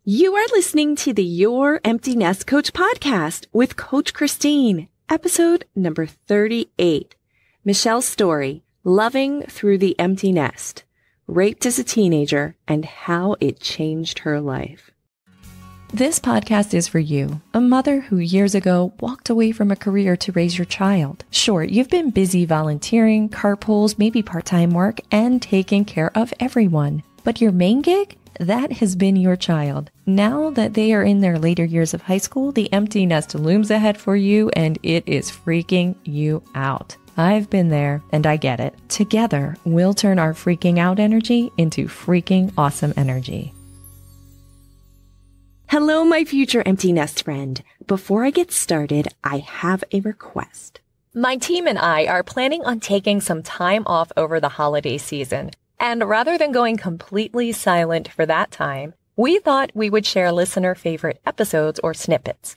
You are listening to the Your Empty Nest Coach podcast with Coach Christine, episode number 38. Michelle's story, Loving Through the Empty Nest, raped as a teenager, and how it changed her life. This podcast is for you, a mother who years ago walked away from a career to raise your child. Sure, you've been busy volunteering, carpools, maybe part-time work, and taking care of everyone. But your main gig? That has been your child. Now that they are in their later years of high school, the empty nest looms ahead for you and it is freaking you out. I've been there and I get it. Together, we'll turn our freaking out energy into freaking awesome energy. Hello, my future empty nest friend. Before I get started, I have a request. My team and I are planning on taking some time off over the holiday season. And rather than going completely silent for that time, we thought we would share listener favorite episodes or snippets.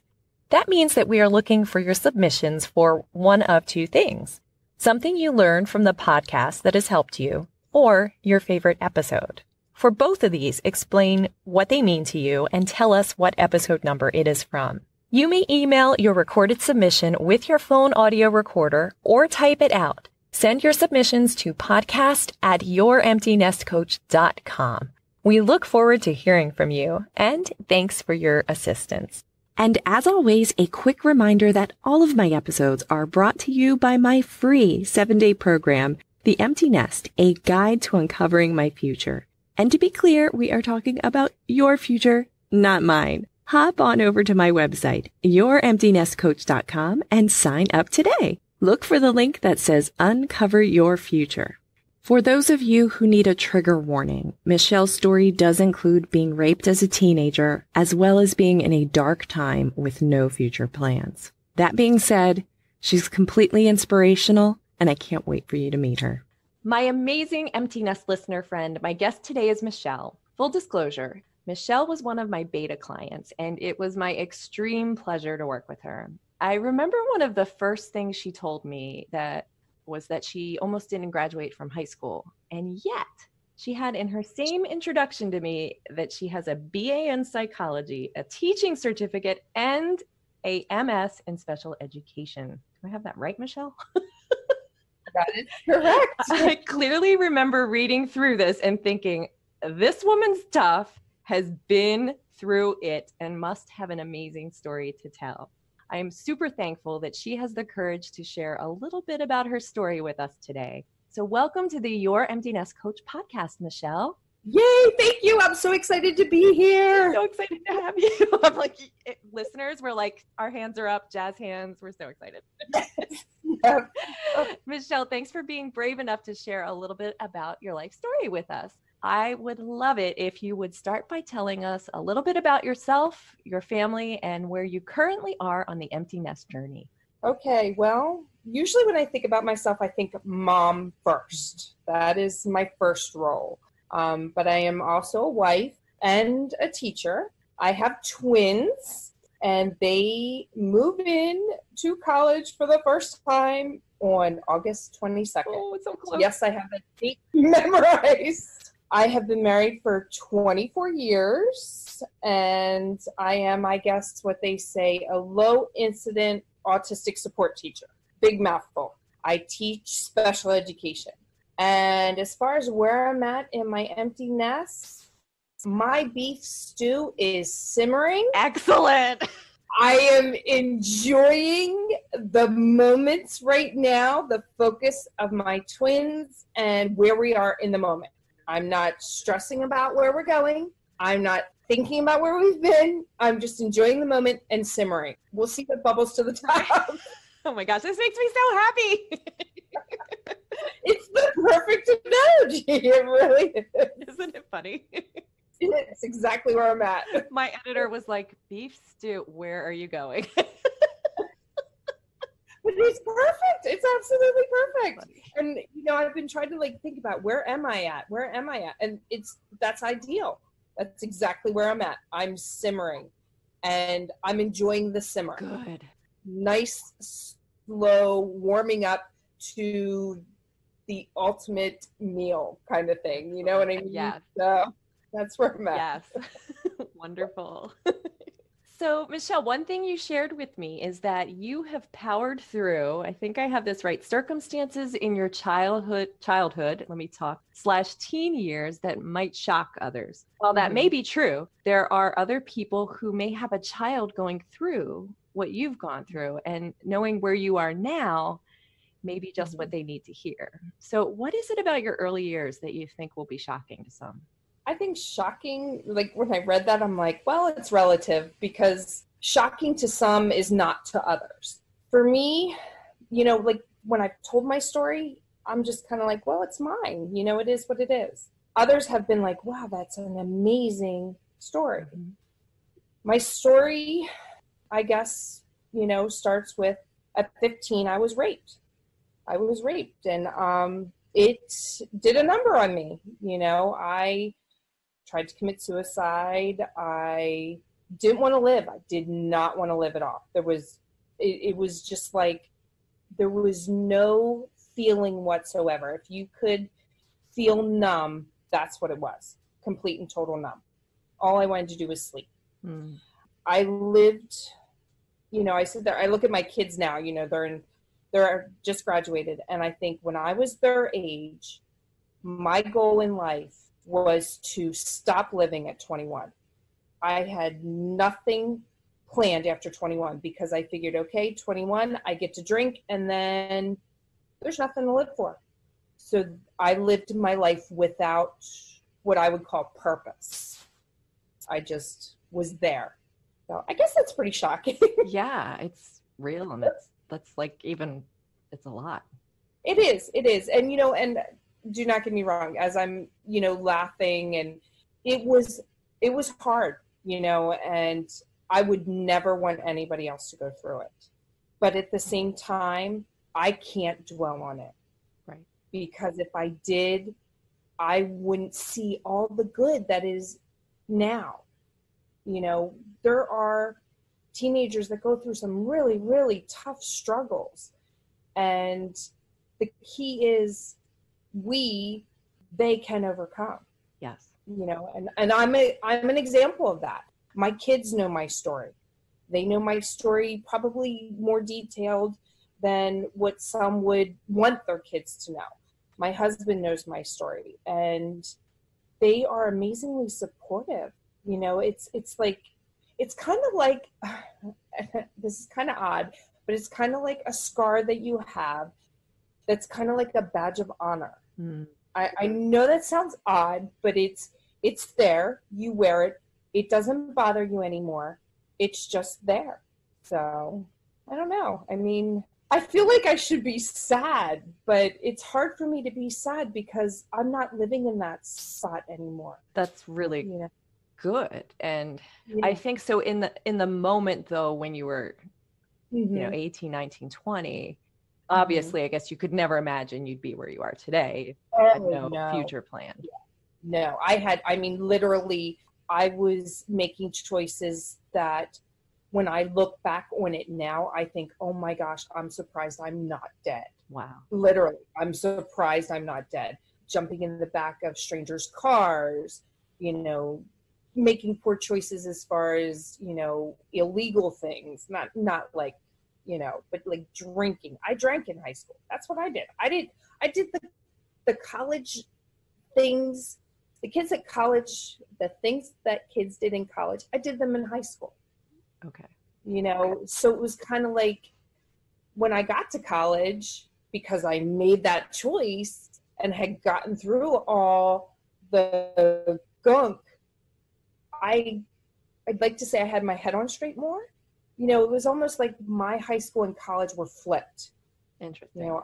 That means that we are looking for your submissions for one of two things: something you learned from the podcast that has helped you, or your favorite episode. For both of these, explain what they mean to you and tell us what episode number it is from. You may email your recorded submission with your phone audio recorder or type it out. Send your submissions to podcast@youremptynestcoach.com. We look forward to hearing from you, and thanks for your assistance. And as always, a quick reminder that all of my episodes are brought to you by my free 7-day program, The Empty Nest, a guide to uncovering my future. And to be clear, we are talking about your future, not mine. Hop on over to my website, youremptynestcoach.com, and sign up today. Look for the link that says Uncover Your Future. For those of you who need a trigger warning, Michelle's story does include being raped as a teenager, as well as being in a dark time with no future plans. That being said, she's completely inspirational, and I can't wait for you to meet her. My amazing Empty Nest listener friend, my guest today is Michele. Full disclosure, Michele was one of my beta clients, and it was my extreme pleasure to work with her. I remember one of the first things she told me that she almost didn't graduate from high school. And yet she had in her same introduction to me that she has a BA in psychology, a teaching certificate, and a MS in special education. Do I have that right, Michele? That is correct. I clearly remember reading through this and thinking, this woman's tough, has been through it, and must have an amazing story to tell. I am super thankful that she has the courage to share a little bit about her story with us today. So welcome to the Your Empty Nest Coach podcast, Michele. Yay, thank you. I'm so excited to be here. I'm so excited to have you. I'm like, listeners, we're like, our hands are up, jazz hands. We're so excited. Yeah. Michele, thanks for being brave enough to share a little bit about your life story with us. I would love it if you would start by telling us a little bit about yourself, your family, and where you currently are on the empty nest journey. Okay, well, usually when I think about myself, I think mom first. That is my first role. But I am also a wife and a teacher. I have twins, and they move in to college for the first time on August 22nd. Oh, it's so close. Yes, I have a date memorized. I have been married for 24 years, and I am, I guess, what they say, a low-incident autistic support teacher. Big mouthful. I teach special education. And as far as where I'm at in my empty nest, my beef stew is simmering. Excellent. I am enjoying the moments right now, the focus of my twins and where we are in the moment. I'm not stressing about where we're going. I'm not thinking about where we've been. I'm just enjoying the moment and simmering. We'll see what bubbles to the top. Oh my gosh, this makes me so happy. It's the perfect emoji. It really is. Isn't it funny? It's exactly where I'm at. My editor was like, beef stew, where are you going? But it's perfect. It's absolutely perfect. And, I've been trying to think about where am I at? Where am I at? And that's ideal. That's exactly where I'm at. I'm simmering and I'm enjoying the simmer. Good. Nice, slow warming up to the ultimate meal kind of thing. You know what I mean? Yeah. So that's where I'm at. Yes. Wonderful. So, Michele, one thing you shared with me is that you have powered through, I think I have this right, circumstances in your childhood, let me talk, slash teen years that might shock others. While that may be true, there are other people who may have a child going through what you've gone through, and knowing where you are now may be just what they need to hear. So, what is it about your early years that you think will be shocking to some? I think shocking, like when I read that, I'm like, well, it's relative because shocking to some is not to others. For me, like when I've told my story, I'm just kind of like, well, it's mine. It is what it is. Others have been like, wow, that's an amazing story. My story, I guess, starts with at 15, I was raped. And it did a number on me. I tried to commit suicide. I didn't want to live. I did not want to live at all. It was just like, there was no feeling whatsoever. If you could feel numb, that's what it was. Complete and total numb. All I wanted to do was sleep. I lived, I sit there, I look at my kids now, they're just graduated. And I think when I was their age, my goal in life was to stop living at 21. I had nothing planned after 21 because I figured, okay, 21, I get to drink and then there's nothing to live for. So I lived my life without what I would call purpose. I just was there. So I guess that's pretty shocking. Yeah, it's real. And that's like, even, it's a lot. It is. And, and do not get me wrong, as I'm, laughing, and it was hard, and I would never want anybody else to go through it. But at the same time, I can't dwell on it. Right. Because if I did, I wouldn't see all the good that is now. There are teenagers that go through some really, really tough struggles. And the key is they can overcome. Yes. And I'm an example of that. My kids know my story. They know my story probably more detailed than what some would want their kids to know. My husband knows my story, and they are amazingly supportive. It's like, it's kind of like, this is kind of odd, but it's kind of like a scar that you have that's kind of like a badge of honor. I know that sounds odd, but it's there. You wear it. It doesn't bother you anymore. It's just there. So I don't know. I mean, I feel like I should be sad, but it's hard for me to be sad because I'm not living in that spot anymore. That's really good. And I think so in the moment though, when you were, 18, 19, 20, obviously, I guess you could never imagine you'd be where you are today. No future plan. No, literally, I was making choices that when I look back on it now, I think, oh my gosh, I'm surprised I'm not dead. Wow. Literally, I'm surprised I'm not dead. Jumping in the back of strangers' cars, making poor choices as far as, illegal things, not like, but like drinking. I drank in high school. That's what I did. I did the college things, the kids at college, the things that kids did in college, I did them in high school. Okay. So it was kind of like when I got to college, because I made that choice and had gotten through all the gunk, I'd like to say I had my head on straight more. It was almost like my high school and college were flipped. Interesting.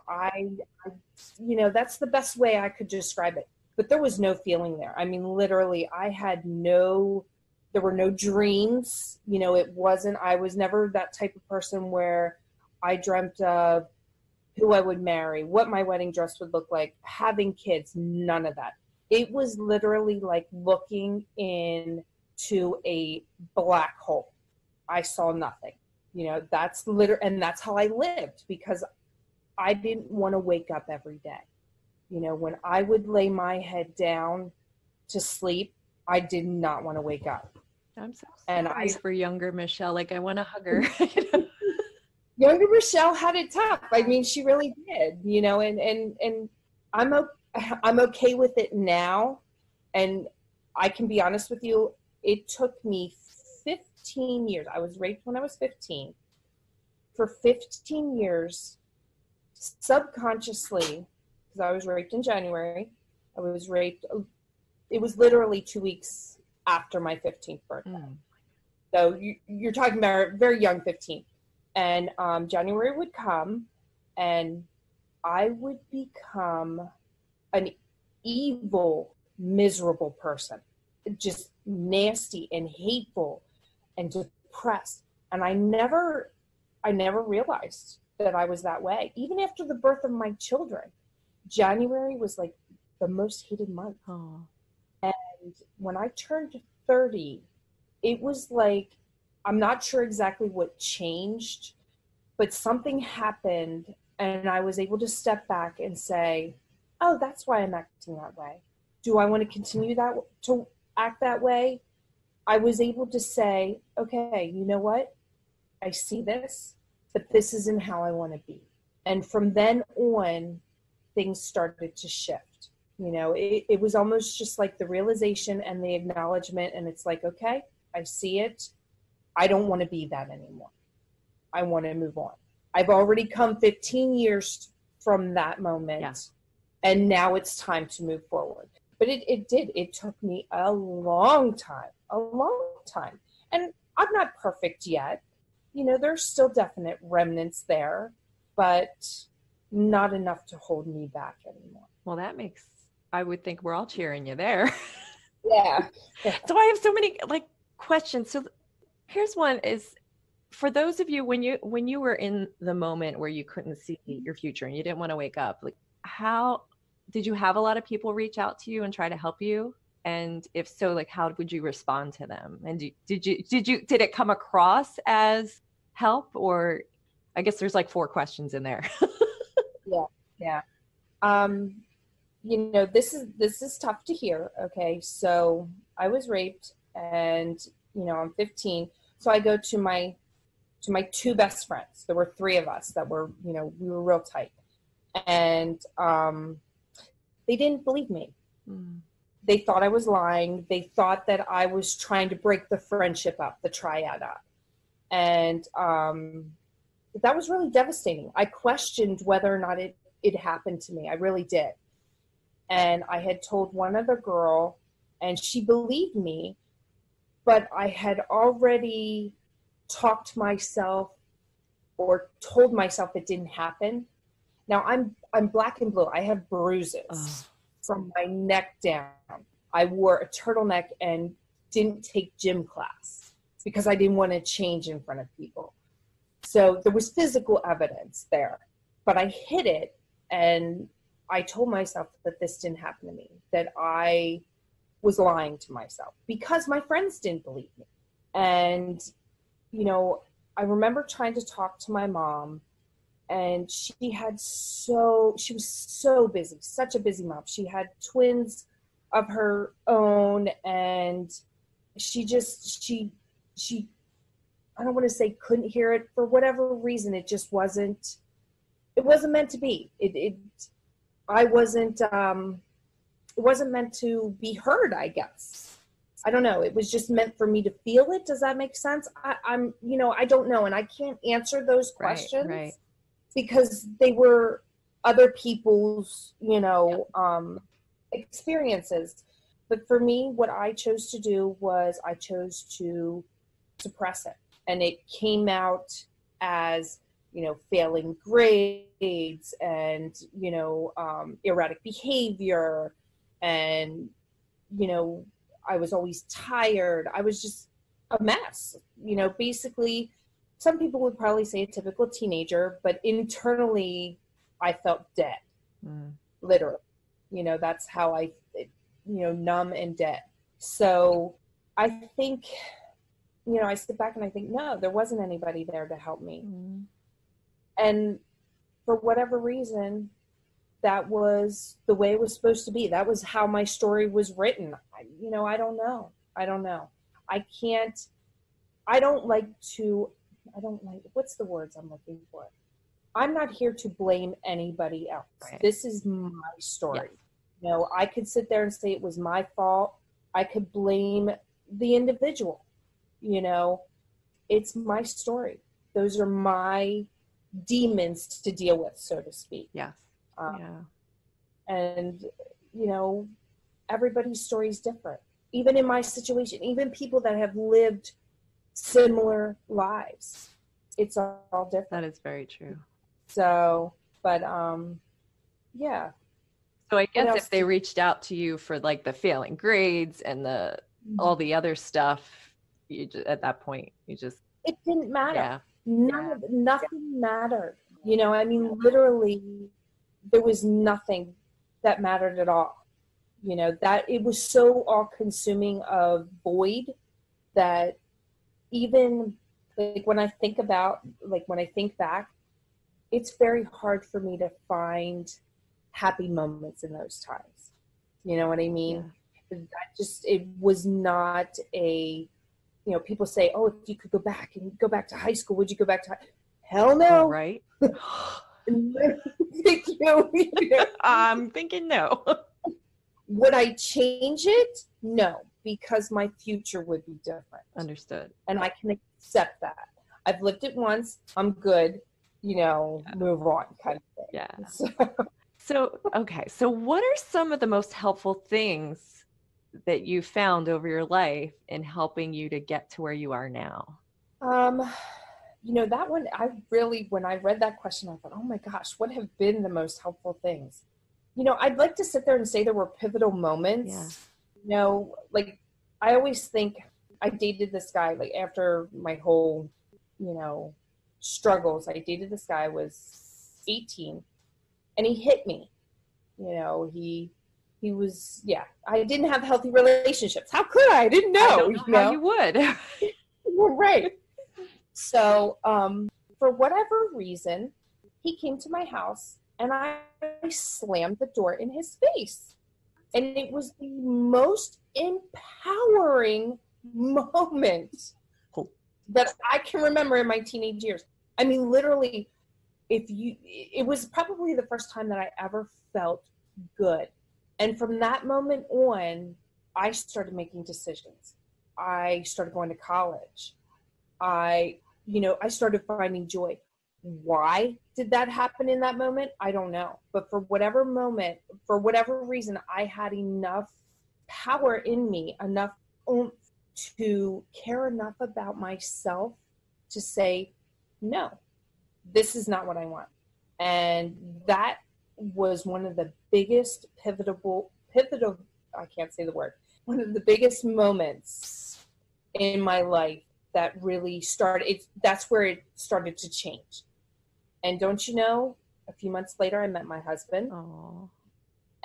That's the best way I could describe it. But there was no feeling there. I mean, literally, there were no dreams. I was never that type of person where I dreamt of who I would marry, what my wedding dress would look like, having kids, none of that. It was literally like looking into a black hole. I saw nothing. That's and that's how I lived, because I didn't want to wake up every day. When I would lay my head down to sleep, I did not want to wake up. I'm so And sorry for younger Michele. Like, I want to hug her. younger Michele had it tough. I mean, she really did, you know, and I'm okay with it now. And I can be honest with you, it took me 15 years. I was raped when I was 15. For 15 years, subconsciously, because I was raped in January, I was raped, it was literally 2 weeks after my 15th birthday. So you're talking about a very young 15. And January would come, and I would become an evil, miserable person, just nasty and hateful and depressed. And I never realized that I was that way. Even after the birth of my children, January was like the most hated month. Oh. And when I turned 30, it was like, I'm not sure exactly what changed, but something happened, and I was able to step back and say, oh, that's why I'm acting that way. Do I want to continue to act that way? I was able to say, okay, you know what? I see this, but this isn't how I want to be. And from then on, things started to shift. You know, it was almost just like the realization and the acknowledgement, and it's like, okay, I see it. I don't want to be that anymore. I want to move on. I've already come 15 years from that moment, yeah. And now it's time to move forward. But it took me a long time. And I'm not perfect yet. You know, there's still definite remnants there, but not enough to hold me back anymore. Well, I would think we're all cheering you there. Yeah. So I have so many questions. So here's one is, for those of you, when you were in the moment where you couldn't see your future and you didn't want to wake up, how did you have a lot of people reach out to you and try to help you? And if so, how would you respond to them? And did it come across as help? Or I guess there's 4 questions in there. Yeah. You know, this is tough to hear. Okay. So I was raped, and, you know, I'm 15. So I go to my 2 best friends. There were 3 of us that were, you know, we were real tight. And they didn't believe me. They thought I was lying. They thought that I was trying to break the friendship up, the triad up. And that was really devastating. I questioned whether or not it happened to me. I really did. And I had told one other girl, and she believed me, but I had already talked myself or told myself it didn't happen. Now I'm black and blue. I have bruises from my neck down. I wore a turtleneck and didn't take gym class because I didn't want to change in front of people. So there was physical evidence there, but I hid it, and I told myself that this didn't happen to me, that I was lying to myself because my friends didn't believe me. And, you know, I remember trying to talk to my mom, and she was so busy, such a busy mom. She had twins of her own, and she I don't want to say couldn't hear it. For whatever reason, it just wasn't meant to be. It wasn't meant to be heard, I guess. I don't know. It was just meant for me to feel it. Does that make sense? I'm, you know, I don't know. And I can't answer those questions because they were other people's, you know, experiences. But for me, what I chose to do was I chose to suppress it. And it came out as, you know, failing grades and, you know, erratic behavior. And, you know, I was always tired. I was just a mess. You know, basically, some people would probably say a typical teenager, but internally, I felt dead. Literally. You know, that's how you know, numb and dead. So I think, you know, I sit back and I think, no, there wasn't anybody there to help me. And for whatever reason, that was the way it was supposed to be. That was how my story was written. You know, I don't know. I don't like, what's the words I'm looking for? I'm not here to blame anybody else. Right. This is my story. Yes. You know, I could sit there and say it was my fault. I could blame the individual. You know, it's my story. Those are my demons to deal with, so to speak. Yes. And, you know, everybody's story is different. Even in my situation, even people that have lived similar lives, it's all different. That is very true. So, but yeah. So I guess if they reached out to you for like the failing grades and the all the other stuff, you just, at that point it didn't matter. Yeah. Nothing mattered. You know, I mean, literally, there was nothing that mattered at all. You know, that it was so all-consuming of void that even like when I think back, it's very hard for me to find happy moments in those times. You know what I mean? Yeah. It was not a, you know, people say, oh, if you could go back to high school, would you go back to hell no. Oh, right. Thank you. I'm thinking no. Would I change it? No, because my future would be different. Understood. And I can accept that. I've lived it once. I'm good. You know, move on kind of thing. Yeah. So, okay. So what are some of the most helpful things that you found over your life in helping you to get to where you are now? You know, that one, when I read that question, I thought, oh my gosh, what have been the most helpful things? You know, I'd like to sit there and say there were pivotal moments. Yeah. You know, like I always think I dated this guy, like after my whole, you know, struggles, I dated this guy. I was 18 and he hit me. You know, he was, yeah, I didn't have healthy relationships. How could I? I didn't know. I don't know how you would. Right. So, for whatever reason, he came to my house and I slammed the door in his face. And it was the most empowering moment that I can remember in my teenage years. I mean, literally, it was probably the first time that I ever felt good. And from that moment on, I started making decisions. I started going to college. I started finding joy. Why did that happen in that moment? I don't know. But for whatever reason, I had enough power in me, enough oomph to care enough about myself to say, no, this is not what I want. And that was one of the biggest one of the biggest moments in my life that really started, that's where it started to change. And don't you know, a few months later, I met my husband. Aww.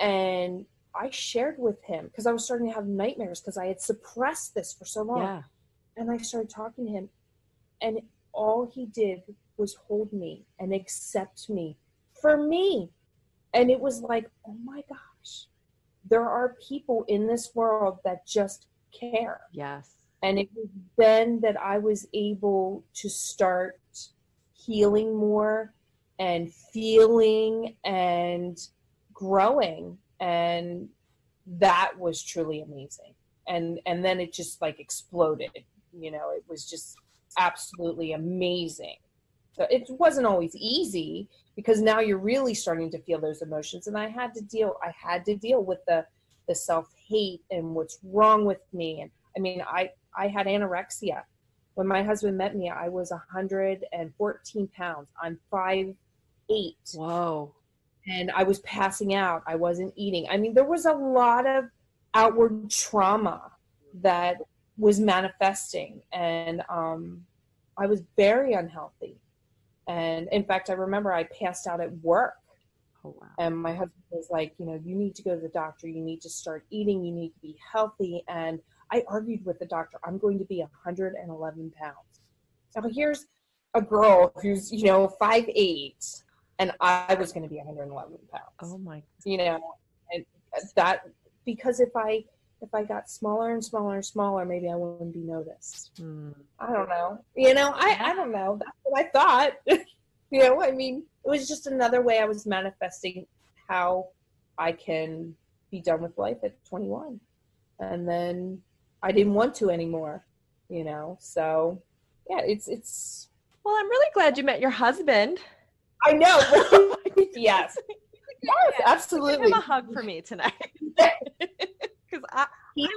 And I shared with him because I was starting to have nightmares because I had suppressed this for so long. Yeah. And I started talking to him, and all he did was hold me and accept me for me. And it was like, oh my gosh, there are people in this world that just care. Yes. And it was then that I was able to start healing more and feeling and growing. And that was truly amazing. And then it just like exploded. You know, it was just absolutely amazing. So it wasn't always easy because now you're really starting to feel those emotions. And I had to deal with the self-hate and what's wrong with me. And I mean, I had anorexia. When my husband met me, I was 114 pounds. I'm 5'8". Whoa. And I was passing out. I wasn't eating. I mean, there was a lot of outward trauma that was manifesting. And I was very unhealthy. And in fact, I remember I passed out at work. Oh, wow. And my husband was like, you know, you need to go to the doctor. You need to start eating. You need to be healthy. And I argued with the doctor. I'm going to be 111 pounds. So here's a girl who's, you know, 5'8", and I was going to be 111 pounds. Oh my. You know, and that, because if I if I got smaller and smaller and smaller, maybe I wouldn't be noticed. Mm. I don't know. I don't know. That's what I thought. I mean, it was just another way I was manifesting how I can be done with life at 21. And then I didn't want to anymore, so yeah, it's. Well, I'm really glad you met your husband. I know. Yes. Yes, absolutely. Give him a hug for me tonight. Because I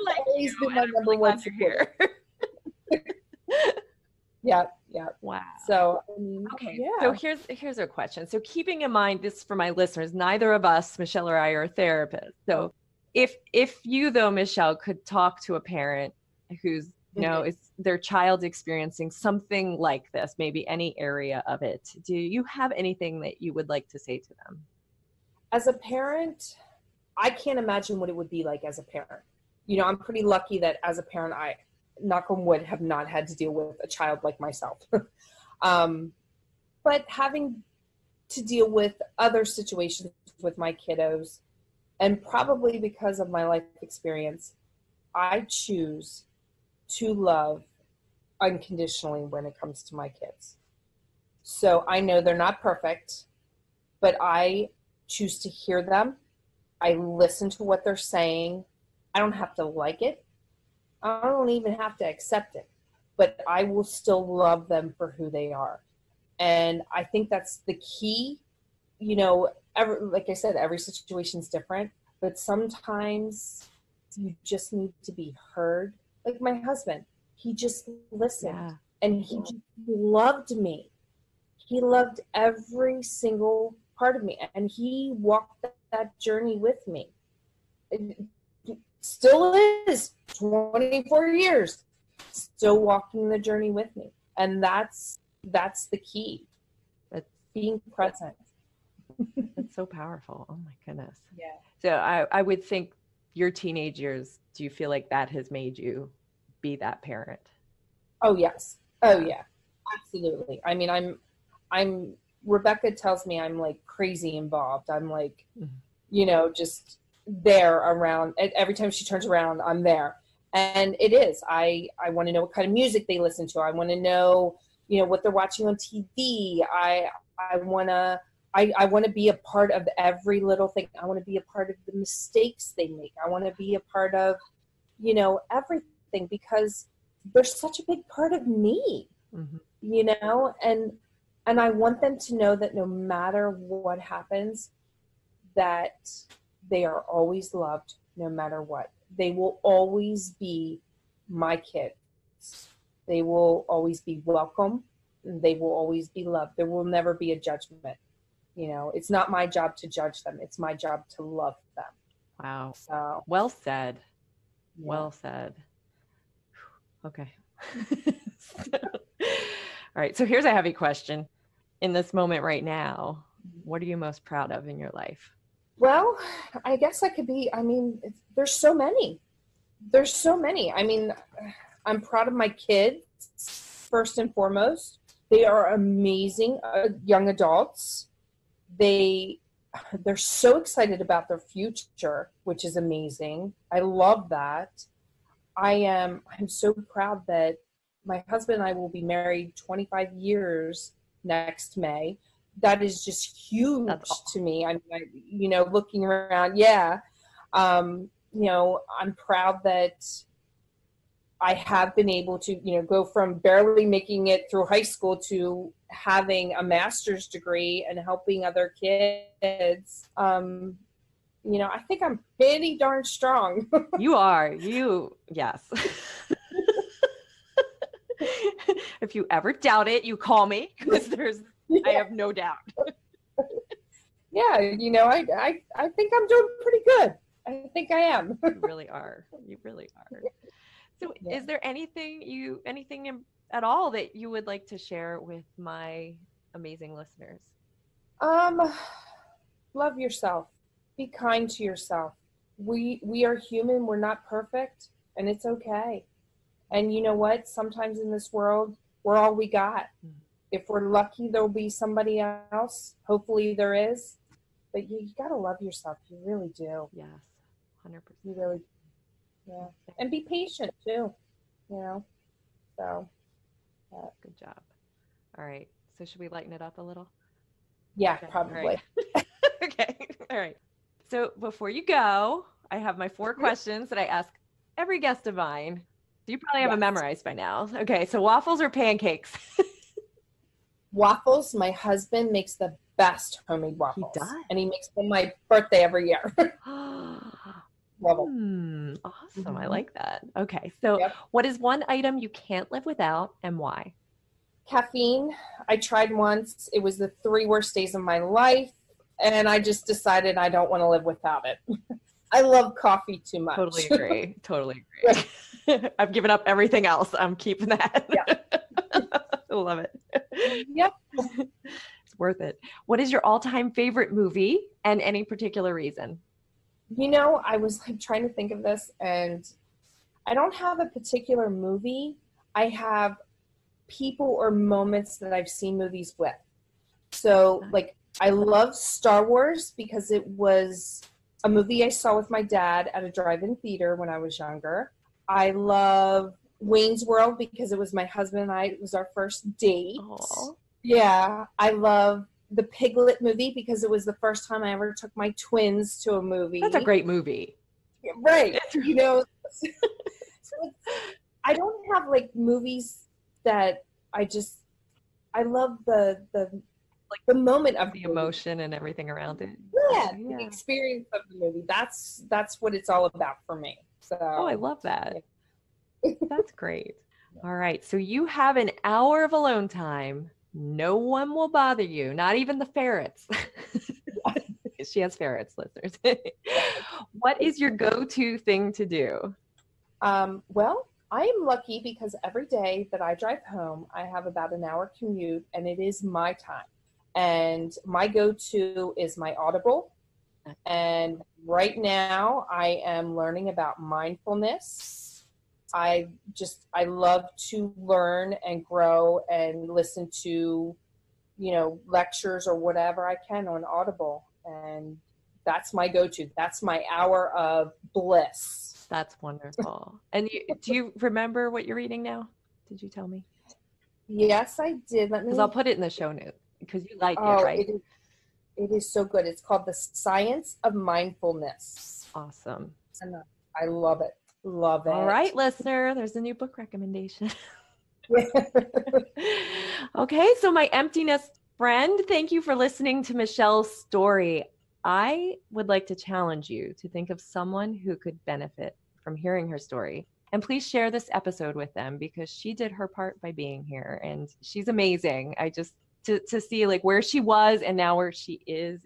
like always you, been and my I'm number really one glad you're here. Yeah. Wow. So, okay. yeah. So here's a question. So keeping in mind this for my listeners, neither of us, Michele or I, are therapists. So if you though, Michele, could talk to a parent who's is their child experiencing something like this, maybe any area of it, do you have anything that you would like to say to them? As a parent, I can't imagine what it would be like as a parent. I'm pretty lucky that as a parent, I, knock on wood, have not had to deal with a child like myself. But having to deal with other situations with my kiddos, and probably because of my life experience, I choose to love unconditionally when it comes to my kids. So I know they're not perfect, but I choose to hear them. I listen to what they're saying. I don't have to like it. I don't even have to accept it, but I will still love them for who they are. And I think that's the key. Like I said, every situation is different, but sometimes you just need to be heard. Like my husband, he just listened and he just loved me. He loved every single part of me, and he walked that journey with me. Still is 24 years, still walking the journey with me. And that's the key. That's being present. That's so powerful. Oh my goodness. Yeah. So I would think your teenage years, do you feel like that has made you be that parent? Oh yes. Oh yeah. Absolutely. I mean, I'm Rebecca tells me I'm like crazy involved. I'm like, just there around. Every time she turns around, I'm there. And it is. I want to know what kind of music they listen to. I want to know, what they're watching on TV. I want to be a part of every little thing. I want to be a part of the mistakes they make. I want to be a part of, everything, because they're such a big part of me, and I want them to know that no matter what happens, that they are always loved no matter what. They will always be my kids. They will always be welcome. They will always be loved. There will never be a judgment. It's not my job to judge them. It's my job to love them. Wow. So, well said. Yeah. Well said. Okay. All right. So here's a heavy question. In this moment right now, what are you most proud of in your life? Well, I guess there's so many. I mean, I'm proud of my kids, first and foremost. They are amazing young adults. They're so excited about their future, which is amazing. I love that. I'm so proud that my husband and I will be married 25 years next May. That is just huge to me. I mean, looking around, I'm proud that I have been able to, go from barely making it through high school to having a master's degree and helping other kids. I think I'm pretty darn strong. You are. Yes. If you ever doubt it, you call me, because I have no doubt. Yeah, I think I'm doing pretty good. I think I am. You really are. You really are. So is there anything at all that you would like to share with my amazing listeners? Love yourself. Be kind to yourself. We are human. We're not perfect, and it's okay. And you know what? Sometimes in this world, we're all we got. If we're lucky, there'll be somebody else. Hopefully there is. But you got to love yourself. You really do. Yes, 100%. You really do. Yeah. And be patient too, so. Good job. All right. So should we lighten it up a little? Yeah, Okay. probably. All right. Okay. All right. So before you go, I have my 4 questions that I ask every guest of mine. You probably have it memorized by now. Okay. So waffles or pancakes? Waffles. My husband makes the best homemade waffles. He does. And he makes them my birthday every year. Love Awesome. I like that. Okay. So what is one item you can't live without and why? Caffeine. I tried once. It was the 3 worst days of my life. And I just decided I don't want to live without it. I love coffee too much. Totally agree. Totally agree. I've given up everything else. I'm keeping that. Yeah. I love it. Yep. It's worth it. What is your all-time favorite movie and any particular reason? I was trying to think of this, and I don't have a particular movie. I have people or moments that I've seen movies with. So, I love Star Wars because it was a movie I saw with my dad at a drive-in theater when I was younger. I love Wayne's World because it was my husband and I. It was our first date. Aww. Yeah. I love the Piglet movie because it was the first time I ever took my twins to a movie. That's a great movie. Yeah, right. So I don't have movies that I love the moment of the emotion and everything around it. Yeah, the experience of the movie. That's what it's all about for me. So I love that. That's great. All right. So you have an hour of alone time. No one will bother you, not even the ferrets. She has ferrets, listeners. What is your go-to thing to do? Well, I am lucky because every day that I drive home, I have about an hour commute, and it is my time. And my go-to is my Audible. And right now, I am learning about mindfulness. I love to learn and grow and listen to, lectures or whatever I can on Audible. And that's my go-to. That's my hour of bliss. That's wonderful. And do you remember what you're reading now? Did you tell me? Yes, I did. Because I'll put it in the show notes because you like it, right? It is so good. It's called The Science of Mindfulness. Awesome. And I love it. Love it. All right, listener, there's a new book recommendation. Okay, so my empty nest friend, thank you for listening to Michelle's story. I would like to challenge you to think of someone who could benefit from hearing her story. And please share this episode with them because she did her part by being here and she's amazing. To see where she was and now where she is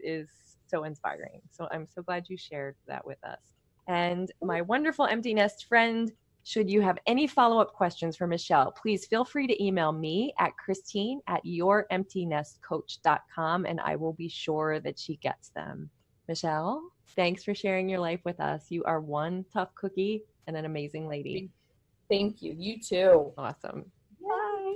so inspiring. So I'm so glad you shared that with us. And my wonderful empty nest friend, should you have any follow-up questions for Michele, please feel free to email me at Christine@youremptynestcoach.com and I will be sure that she gets them. Michele, thanks for sharing your life with us. You are one tough cookie and an amazing lady. Thank you. You too. Awesome. Bye.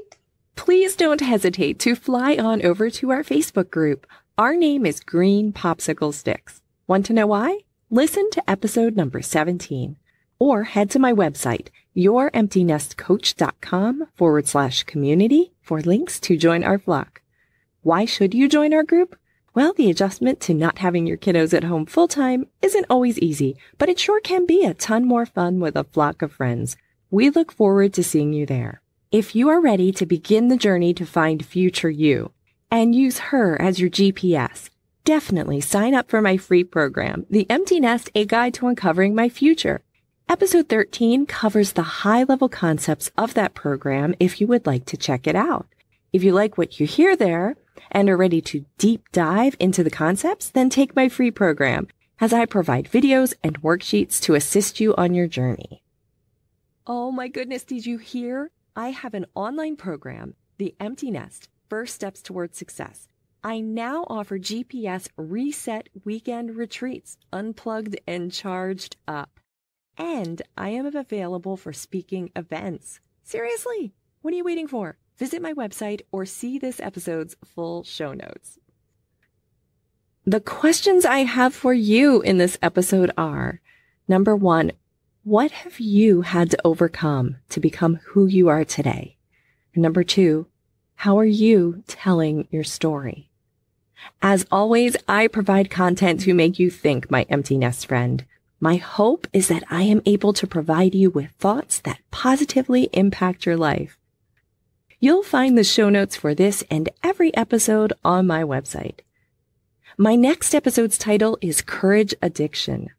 Please don't hesitate to fly on over to our Facebook group. Our name is Green Popsicle Sticks. Want to know why? Listen to episode number 17 or head to my website, youremptynestcoach.com/community for links to join our flock. Why should you join our group? Well, the adjustment to not having your kiddos at home full-time isn't always easy, but it sure can be a ton more fun with a flock of friends. We look forward to seeing you there. If you are ready to begin the journey to find future you and use her as your GPS, definitely sign up for my free program, The Empty Nest, A Guide to Uncovering My Future. Episode 13 covers the high-level concepts of that program if you would like to check it out. If you like what you hear there and are ready to deep dive into the concepts, then take my free program as I provide videos and worksheets to assist you on your journey. Oh my goodness, did you hear? I have an online program, The Empty Nest, First Steps Towards Success. I now offer GPS reset weekend retreats, unplugged and charged up. And I am available for speaking events. Seriously, what are you waiting for? Visit my website or see this episode's full show notes. The questions I have for you in this episode are, number 1, What have you had to overcome to become who you are today? And number 2, how are you telling your story? As always, I provide content to make you think, my empty nest friend. My hope is that I am able to provide you with thoughts that positively impact your life. You'll find the show notes for this and every episode on my website. My next episode's title is Courage Addiction.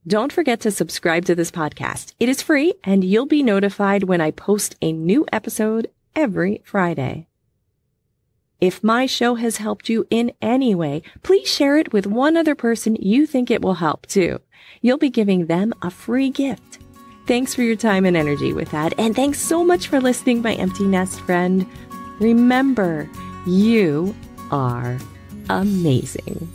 Don't forget to subscribe to this podcast. It is free and you'll be notified when I post a new episode every Friday. If my show has helped you in any way, please share it with one other person you think it will help too. You'll be giving them a free gift. Thanks for your time and energy with that. And thanks so much for listening, my empty nest friend. Remember, you are amazing.